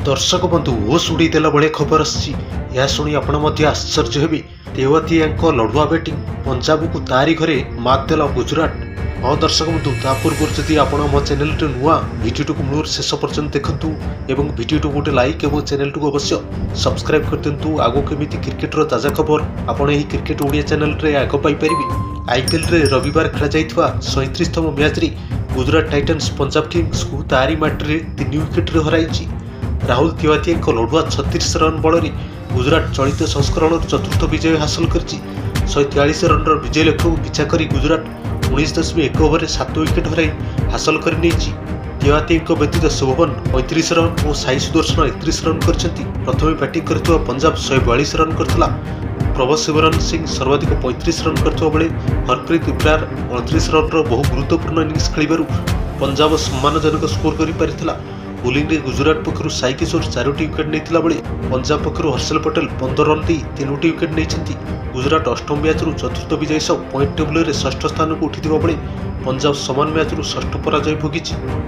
दर्शक बंधु होश उड़े भाई खबर आसुनी आपण आश्चर्य हेबे। तेवतिया लड़ुआ बैटिंग पंजाब को तारी घरे मातदेला गुजरात। हाँ दर्शक बंधु ता पूर्व जदि आप मो चैनल नुआ भिडियो को मूल शेष पर्यंत देखु और भिडियो गोटे लाइक और चैनल को अवश्य सब्सक्राइब कर दिंतु। आगो केमी क्रिकेटर ताजा खबर आपण यही क्रिकेट ओडिया चैनल रे आग पाइपर। आईपीएल रे रविवार खेल जाइथिबा 37तम मैच रे गुजरात टाइटन्स पंजाब किंग्स को तारी माटी 3 विकेट हराई। राहुल तेवातिया लड़ुआ 36 रन बल गुजरात चलित संस्करण चतुर्थ विजय हासिल कर 143 रन विजय लक्ष्य को पिछा कर गुजरात 19.1 ओवर 7 विकेट हराई हासिल कर। तेवातिया व्यतीत शुभमन 35 रन और साई सुदर्शन 31 रन कर। प्रथम बैटिंग कर पंजाब 142 रन करथिला। प्रभसिमरन सिंह सर्वाधिक 35 रन करथिबा बेले हरप्रीत इब्रार 29 रन बहु गुरुत्वपूर्ण इनिंग्स खेलिबारु पंजाब सम्मानजनक स्कोर कर पारिथिला। बोलिंग रे गुजरात पक्षरु साई किशोर 4टी विकेट नेतिला बेले पंजाब पक्षरु हर्षल पटेल 15 रन दे 3टी विकेट नेइछन्ति। गुजरात अष्टम मैच रु चतुर्थ विजय सह पॉइंट टेबल रे षष्ठ स्थान को उठिथिबा बेले पंजाब समान मैच रु षष्ठ पराजय भोगिछि।